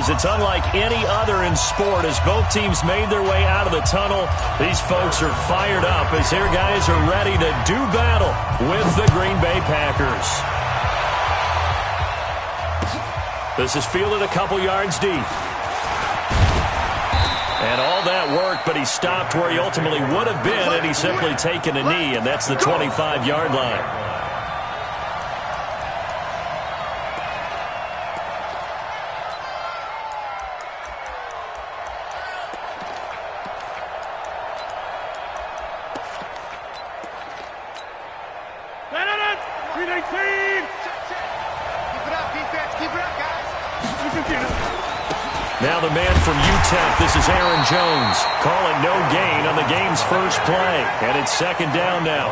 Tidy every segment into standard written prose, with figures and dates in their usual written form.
because it's unlike any other in sport. As both teams made their way out of the tunnel, these folks are fired up as their guys are ready to do battle with the Green Bay Packers. This is fielded a couple yards deep. And all that work, but he stopped where he ultimately would have been had he simply taken a knee, and that's the 25-yard line. Now the man from UTEP, this is Aaron Jones. Calling no gain on the game's first play. And it's second down now.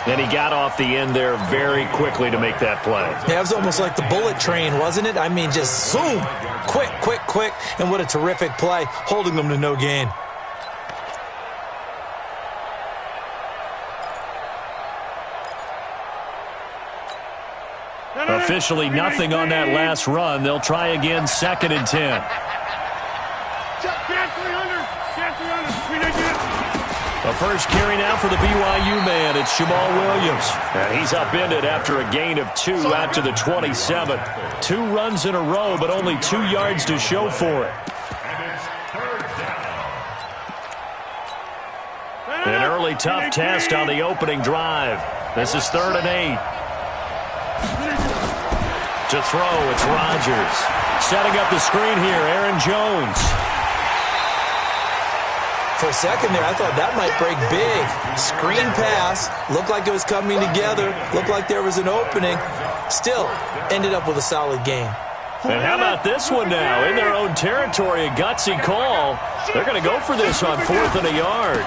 And he got off the end there very quickly to make that play. Yeah, it was almost like the bullet train, wasn't it? I mean, just zoom. Quick, quick, quick. And what a terrific play, holding them to no gain. Officially nothing on that last run. They'll try again, second and 10. A first carry now for the BYU man. It's Jamal Williams. And he's upended after a gain of 2 out to the 27. 2 runs in a row, but only 2 yards to show for it. An early tough test on the opening drive. This is 3rd and 8. To throw, it's Rodgers. Setting up the screen here, Aaron Jones. For a second there, I thought that might break big. Screen pass. Looked like it was coming together. Looked like there was an opening. Still, ended up with a solid game. And how about this one now? In their own territory, a gutsy call. They're going to go for this on 4th and a yard.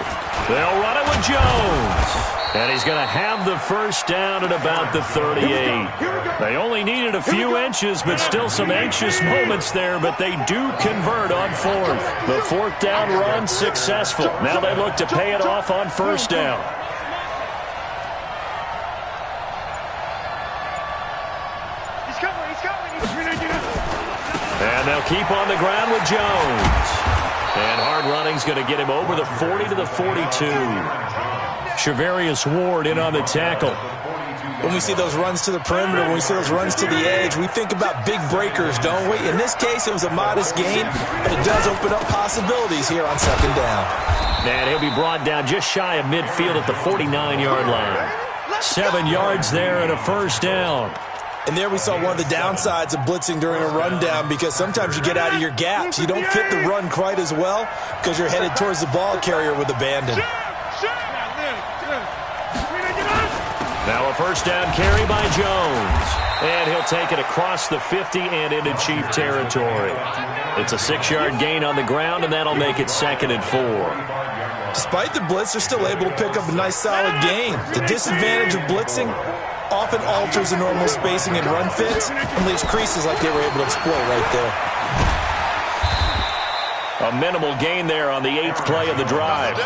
They'll run it with Jones. And he's going to have the first down at about the 38. They only needed a few inches, but still some anxious moments there, but they do convert on 4th. The 4th down run successful. Now they look to pay it off on 1st down. And they'll keep on the ground with Jones. And hard running's going to get him over the 40 to the 42. Shavarius Ward in on the tackle. When we see those runs to the perimeter, when we see those runs to the edge, we think about big breakers, don't we? In this case, it was a modest gain, but it does open up possibilities here on 2nd down. And he'll be brought down just shy of midfield at the 49-yard line. 7 yards there and a first down. And there we saw one of the downsides of blitzing during a rundown, because sometimes you get out of your gaps. You don't fit the run quite as well because you're headed towards the ball carrier with abandon. Now a first down carry by Jones. And he'll take it across the 50 and into Chief territory. It's a 6-yard gain on the ground, and that'll make it 2nd and 4. Despite the blitz, they're still able to pick up a nice solid gain. The disadvantage of blitzing often alters the normal spacing and run fits and leaves creases like they were able to exploit right there. A minimal gain there on the 8th play of the drive.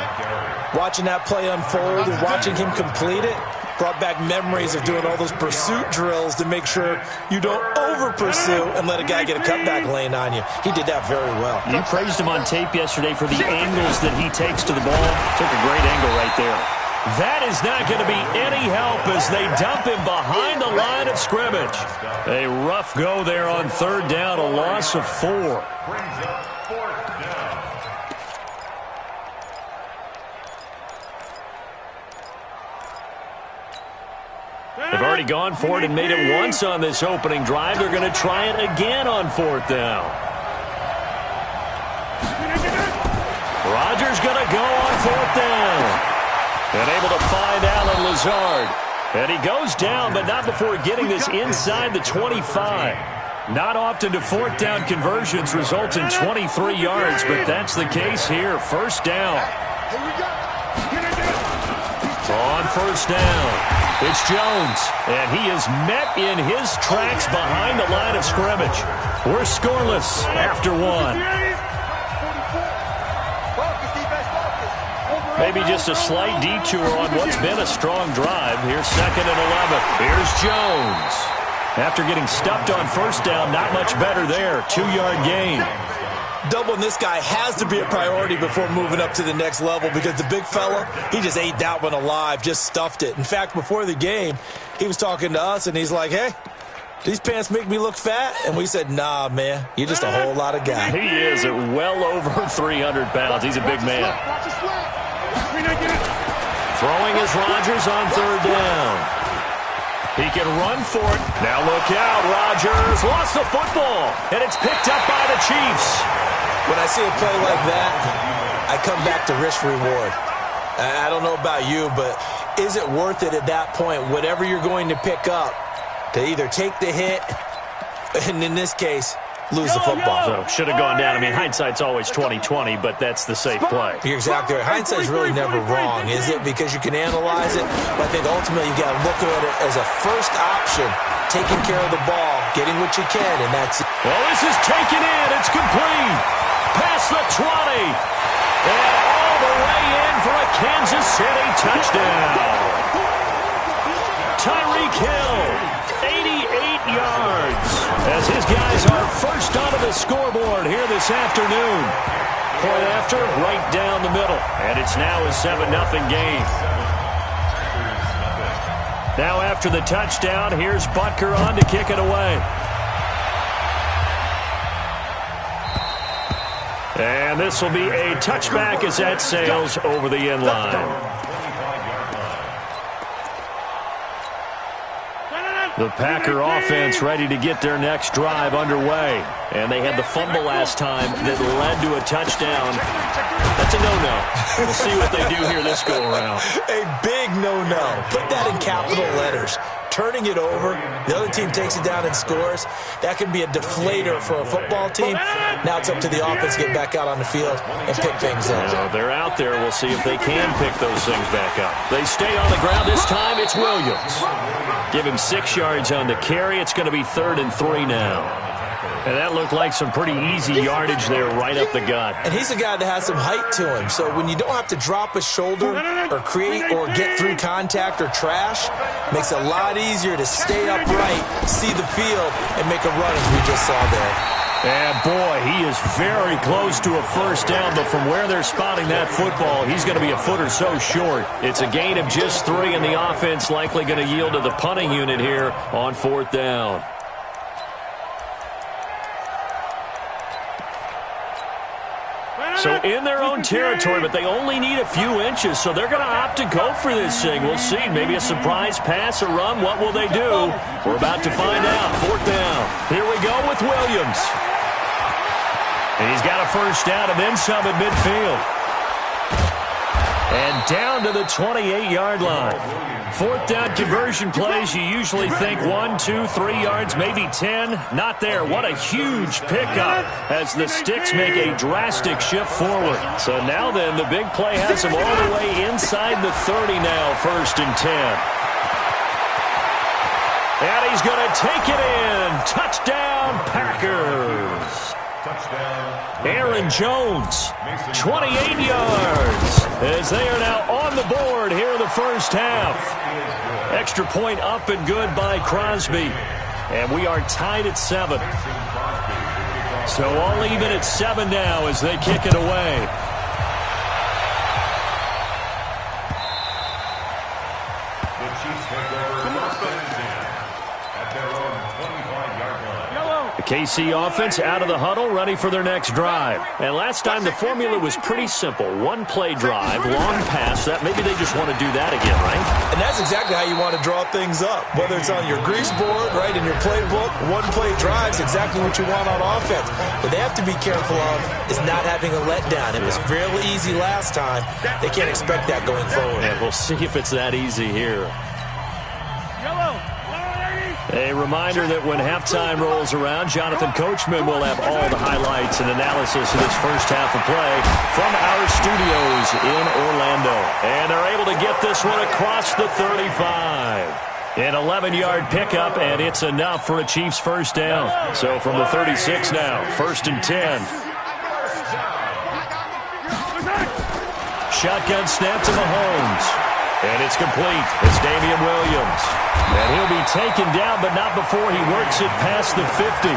Watching that play unfold and watching him complete it brought back memories of doing all those pursuit drills to make sure you don't over-pursue and let a guy get a cutback lane on you. He did that very well. You praised him on tape yesterday for the angles that he takes to the ball. Took a great angle right there. That is not going to be any help as they dump him behind the line of scrimmage. A rough go there on 3rd down, a loss of 4. They've already gone for it and made it once on this opening drive. They're going to try it again on 4th down. Rodgers going to go on 4th down. And able to find Alan Lazard. And he goes down, but not before getting this inside the 25. Not often do 4th down conversions result in 23 yards, but that's the case here. 1st down. On 1st down. It's Jones, and he is met in his tracks behind the line of scrimmage. We're scoreless after 1. Maybe just a slight detour on what's been a strong drive. Here's 2nd and 11. Here's Jones. After getting stuffed on first down, not much better there. 2-yard gain. Doubling this guy has to be a priority before moving up to the next level because the big fella, he just ate that one alive, just stuffed it. In fact, before the game, he was talking to us, and he's like, hey, these pants make me look fat? And we said, nah, man, you're just a whole lot of guy. He is at well over 300 pounds. He's a big man. Throwing is Rodgers on third down. He can run for it. Now look out. Rodgers lost the football, and it's picked up by the Chiefs. When I see a play like that, I come back to risk reward. I don't know about you, but is it worth it at that point, whatever you're going to pick up, to either take the hit, and in this case, lose the football? So should have gone down. I mean, hindsight's always 20/20, but that's the safe play. You're exactly right. Hindsight's really never wrong, is it? Because you can analyze it, but I think ultimately you got to look at it as a first option, taking care of the ball, getting what you can, and that's it. Well, this is taken in. It's complete. Past the 20. And all the way in for a Kansas City touchdown. Tyreek Hill, 88 yards, as his guys are first onto the scoreboard here this afternoon. Point after, right down the middle. And it's now a 7-0 game. Now after the touchdown, here's Butker on to kick it away. And this will be a touchback as that sails over the end line. The Packer offense ready to get their next drive underway. And they had the fumble last time that led to a touchdown. That's a no-no. We'll see what they do here this go-around. A big no-no. Put that in capital letters. Turning it over, the other team takes it down and scores. That can be a deflator for a football team. Now it's up to the offense to get back out on the field and pick things up. Well, they're out there. We'll see if they can pick those things back up. They stay on the ground this time. It's Williams. Give him 6 yards on the carry. It's going to be 3rd and 3 now. And that looked like some pretty easy yardage there right up the gut. And he's a guy that has some height to him. So when you don't have to drop a shoulder or create or get through contact or trash, makes it a lot easier to stay upright, see the field, and make a run as we just saw there. And boy, he is very close to a first down, but from where they're spotting that football, he's going to be a foot or so short. It's a gain of just 3, and the offense likely going to yield to the punting unit here on 4th down. So in their own territory, but they only need a few inches, so they're going to opt to go for this thing. We'll see. Maybe a surprise pass or run. What will they do? We're about to find out. 4th down. Here we go with Williams. And he's got a first down and then some at midfield. And down to the 28-yard line. 4th down conversion plays, you usually think 1, 2, 3 yards, maybe 10. Not there. What a huge pickup as the sticks make a drastic shift forward. So now then, the big play has him all the way inside the 30 now, 1st and 10. And he's going to take it in. Touchdown, Packers. Aaron Jones, 28 yards, as they are now on the board here in the first half. Extra point up and good by Crosby. And we are tied at 7. So all even at 7 now as they kick it away. The Chiefs take over at their own 25-yard line. The KC offense out of the huddle, ready for their next drive. And last time the formula was pretty simple. 1-play drive, long pass. That maybe they just want to do that again, right? And that's exactly how you want to draw things up. Whether it's on your grease board, right, in your playbook, 1-play drive is exactly what you want on offense. What they have to be careful of is not having a letdown. It was fairly easy last time. They can't expect that going forward. And we'll see if it's that easy here. A reminder that when halftime rolls around, Jonathan Coachman will have all the highlights and analysis of this first half of play from our studios in Orlando. And they're able to get this one across the 35. An 11-yard pickup, and it's enough for a Chiefs first down. So from the 36 now, 1st and 10. Shotgun snap to Mahomes. And it's complete. It's Damian Williams. And he'll be taken down, but not before he works it past the 50.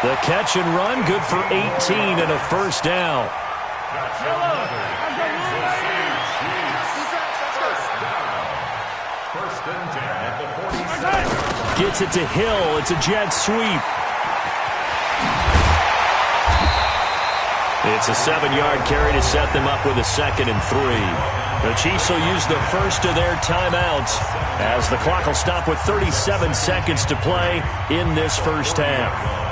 The catch and run, good for 18 and a first down. Gets it to Hill. It's a jet sweep. It's a 7-yard carry to set them up with a 2nd and 3. The Chiefs will use the first of their timeouts as the clock will stop with 37 seconds to play in this first half.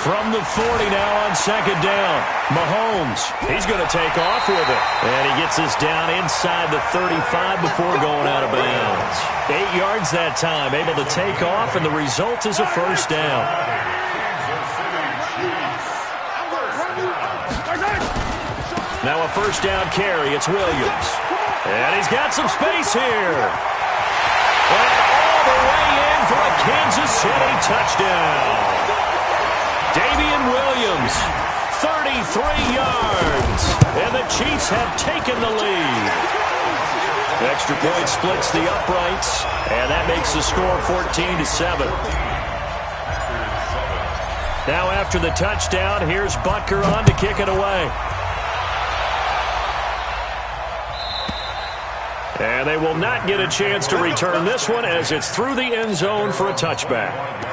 From the 40 now on 2nd down. Mahomes, he's going to take off with it. And he gets us down inside the 35 before going out of bounds. 8 yards that time, able to take off, and the result is a first down. Now a first down carry, it's Williams. And he's got some space here. And all the way in for a Kansas City touchdown. Damian Williams, 33 yards, and the Chiefs have taken the lead. Extra point splits the uprights, and that makes the score 14-7. Now after the touchdown, here's Butker on to kick it away. And they will not get a chance to return this one as it's through the end zone for a touchback.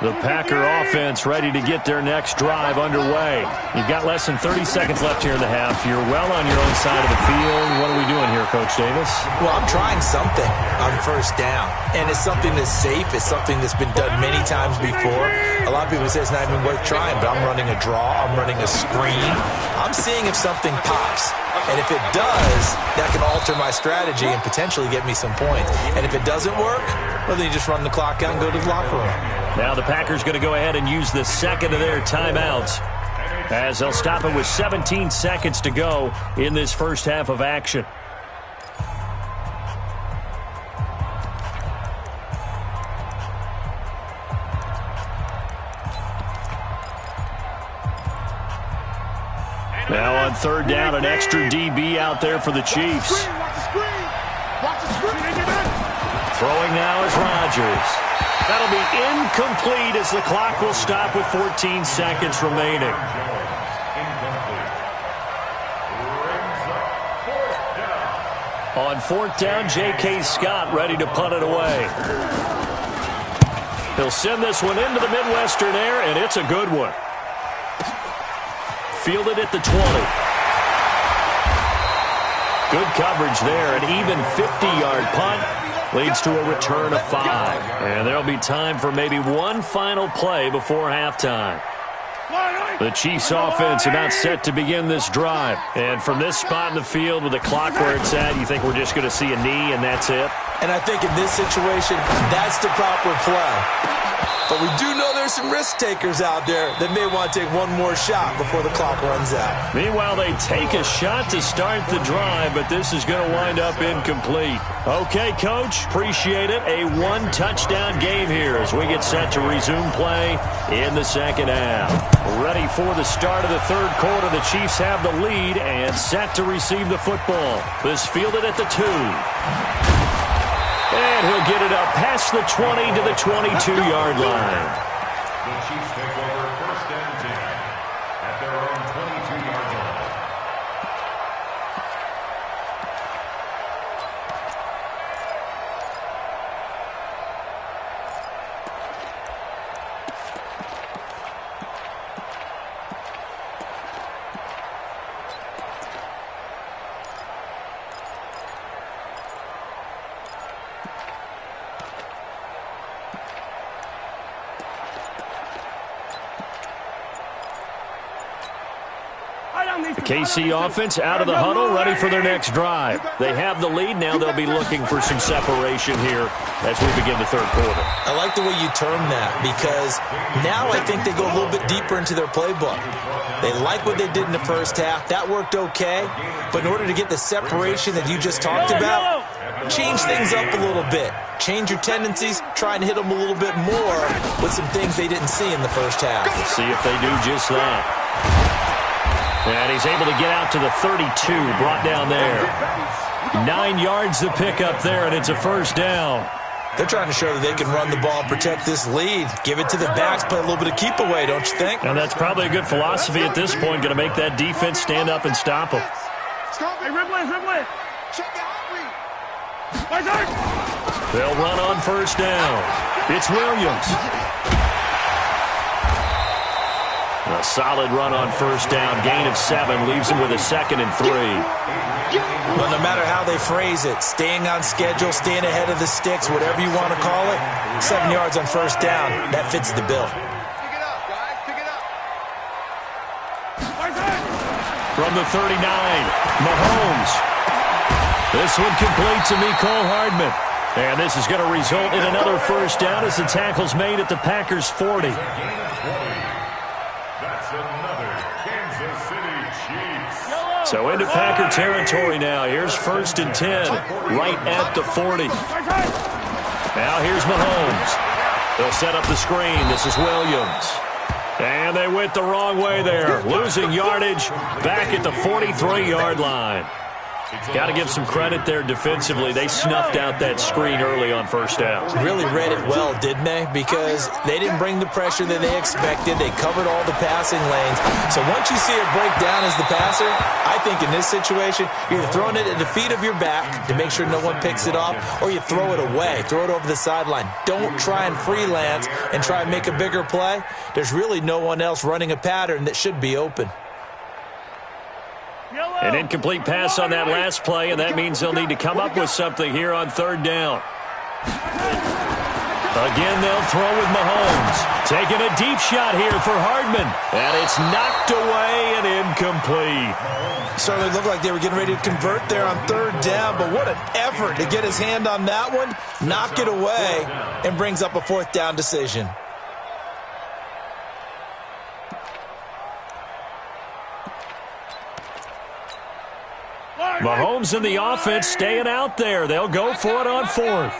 The Packer offense ready to get their next drive underway. You've got less than 30 seconds left here in the half. You're well on your own side of the field. What are we doing here, Coach Davis? Well, I'm trying something on first down, and it's something that's safe. It's something that's been done many times before. A lot of people say it's not even worth trying, but I'm running a draw. I'm running a screen. I'm seeing if something pops. And if it does, that can alter my strategy and potentially get me some points. And if it doesn't work, well, then you just run the clock out and go to the locker room. Now the Packers going to go ahead and use the second of their timeouts as they'll stop it with 17 seconds to go in this first half of action. Now on third down, an extra DB out there for the Chiefs. Throwing now is Rodgers. That'll be incomplete as the clock will stop with 14 seconds remaining. On fourth down, J.K. Scott ready to punt it away. He'll send this one into the Midwestern air, and it's a good one. Fielded at the 20. Good coverage there, an even 50-yard punt. Leads to a return of 5. And there'll be time for maybe one final play before halftime. The Chiefs offense about set to begin this drive. And from this spot in the field with the clock where it's at, you think we're just going to see a knee and that's it? And I think in this situation, that's the proper play. But we do know there's some risk takers out there that may want to take one more shot before the clock runs out. Meanwhile, they take a shot to start the drive, but this is going to wind up incomplete. Okay, Coach, appreciate it. A one-touchdown game here as we get set to resume play in the second half. Ready for the start of the third quarter. The Chiefs have the lead and set to receive the football. This fielded at the 2. And he'll get it up past the 20 to the 22-yard line. The Chiefs take over first and 10 at their own 22-yard line. The KC offense out of the huddle, ready for their next drive. They have the lead. Now they'll be looking for some separation here as we begin the third quarter. I like the way you term that because now I think they go a little bit deeper into their playbook. They like what they did in the first half. That worked okay. But in order to get the separation that you just talked about, change things up a little bit. Change your tendencies, try and hit them a little bit more with some things they didn't see in the first half. Let's see if they do just that. And he's able to get out to the 32, brought down there. 9 yards to pick up there, and it's a first down. They're trying to show that they can run the ball and protect this lead. Give it to the backs, play a little bit of keep away, don't you think? And that's probably a good philosophy at this point, going to make that defense stand up and stop them. They'll run on first down. It's Williams. A solid run on first down. Gain of 7 leaves him with a 2nd and 3. Well, no matter how they phrase it, staying on schedule, staying ahead of the sticks, whatever you want to call it, 7 yards on first down, that fits the bill. Pick it up, guys. Pick it up. From the 39, Mahomes. This one complete to Mecole Hardman. And this is going to result in another first down as the tackle's made at the Packers' 40. So into Packer territory now. Here's 1st and 10, right at the 40. Now here's Mahomes. They'll set up the screen. This is Williams. And they went the wrong way there. Losing yardage back at the 43-yard line. Got to give some credit there defensively. They snuffed out that screen early on first down. Really read it well, didn't they? Because they didn't bring the pressure that they expected. They covered all the passing lanes. So once you see it break down as the passer, I think in this situation, you're either throwing it at the feet of your back to make sure no one picks it off, or you throw it away. Throw it over the sideline. Don't try and freelance and try and make a bigger play. There's really no one else running a pattern that should be open. An incomplete pass on that last play, and that means they'll need to come up with something here on 3rd down. Again, they'll throw with Mahomes. Taking a deep shot here for Hardman. And it's knocked away and incomplete. Certainly looked like they were getting ready to convert there on 3rd down, but what an effort to get his hand on that one, knock it away, and brings up a 4th down decision. Mahomes and the offense staying out there. They'll go for it on 4th.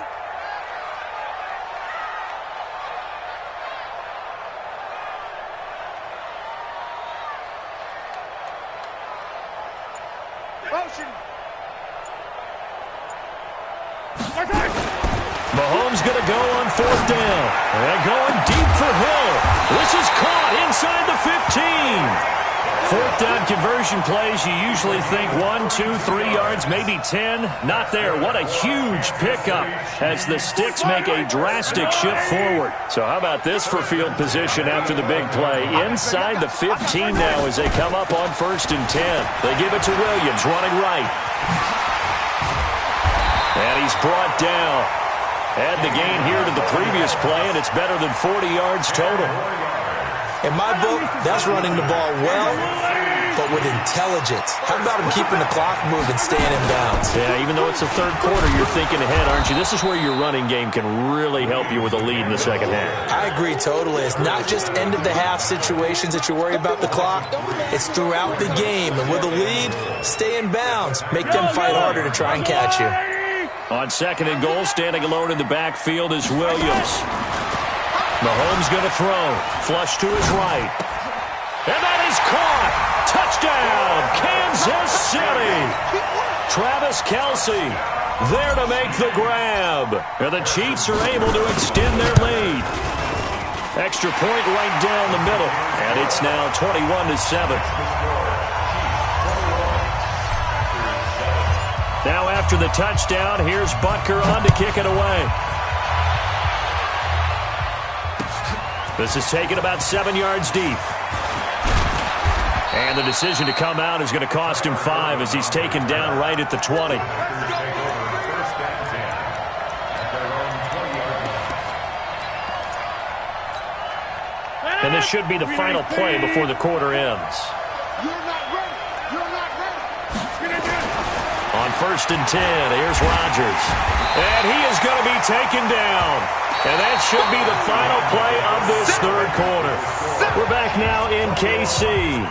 Mahomes going to go on 4th down. And going deep for Hill. This is caught inside the 15. 4th down conversion plays, you usually think 1, 2, 3 yards, maybe 10. Not there. What a huge pickup as the sticks make a drastic shift forward. So how about this for field position after the big play? Inside the 15 now as they come up on 1st and 10. They give it to Williams, running right. And he's brought down. Add the gain here to the previous play, and it's better than 40 yards total. In my book, that's running the ball well, but with intelligence. How about him keeping the clock moving, staying in bounds? Yeah, even though it's the 3rd quarter, you're thinking ahead, aren't you? This is where your running game can really help you with a lead in the 2nd half. I agree totally. It's not just end-of-the-half situations that you worry about the clock. It's throughout the game. And with a lead, stay in bounds. Make them fight harder to try and catch you. On 2nd and goal, standing alone in the backfield is Williams. Mahomes going to throw. Flush to his right. And that is caught. Touchdown, Kansas City. Travis Kelce there to make the grab. And the Chiefs are able to extend their lead. Extra point right down the middle. And it's now 21-7. Now after the touchdown, here's Butker on to kick it away. This is taken about 7 yards deep. And the decision to come out is going to cost him 5 as he's taken down right at the 20. And this should be the final play before the quarter ends. On 1st and 10, here's Rodgers. And he is going to be taken down. And that should be the final play of this 3rd quarter. We're back now in KC.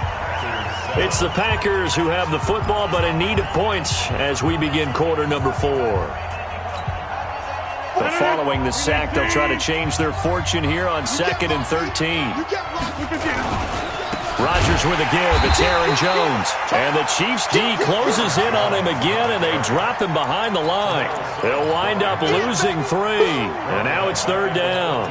It's the Packers who have the football, but in need of points as we begin quarter number 4. So following the sack, they'll try to change their fortune here on 2nd and 13. Rodgers with a give. It's Aaron Jones. And the Chiefs D closes in on him again, and they drop him behind the line. They'll wind up losing 3. And now it's 3rd down.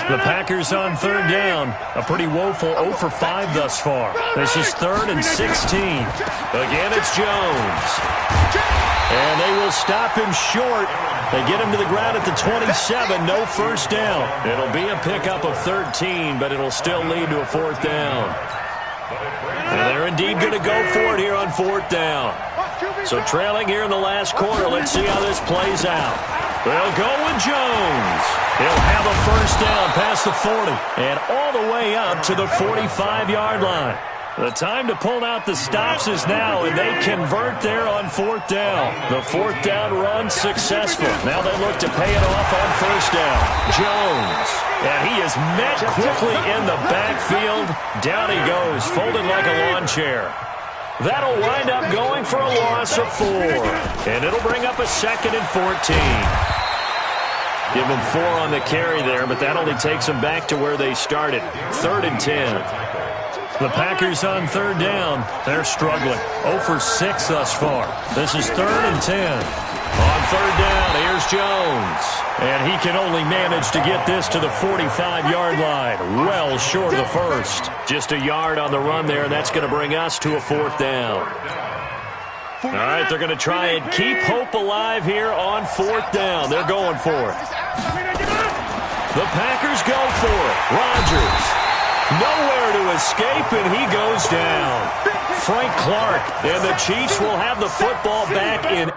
The Packers on 3rd down. A pretty woeful 0 for 5 thus far. This is 3rd and 16. Again, it's Jones. And they will stop him short. They get him to the ground at the 27. No first down. It'll be a pickup of 13, but it'll still lead to a 4th down. And they're indeed going to go for it here on 4th down. So trailing here in the last quarter. Let's see how this plays out. They'll go with Jones. He'll have a first down past the 40 and all the way up to the 45-yard line. The time to pull out the stops is now, and they convert there on 4th down. The 4th down run successful. Now they look to pay it off on first down. Jones. And he is met quickly in the backfield. Down he goes, folded like a lawn chair. That'll wind up going for a loss of 4. And it'll bring up a 2nd and 14. Give them 4 on the carry there, but that only takes them back to where they started. 3rd and 10. The Packers on 3rd down. They're struggling. 0 for 6 thus far. This is 3rd and 10. On 3rd down, here's Jones. And he can only manage to get this to the 45-yard line. Well short of the first. Just a yard on the run there, and that's going to bring us to a 4th down. All right, they're going to try and keep hope alive here on 4th down. They're going for it. The Packers go for it. Rodgers. Nowhere to escape, and he goes down. Frank Clark, and the Chiefs will have the football back in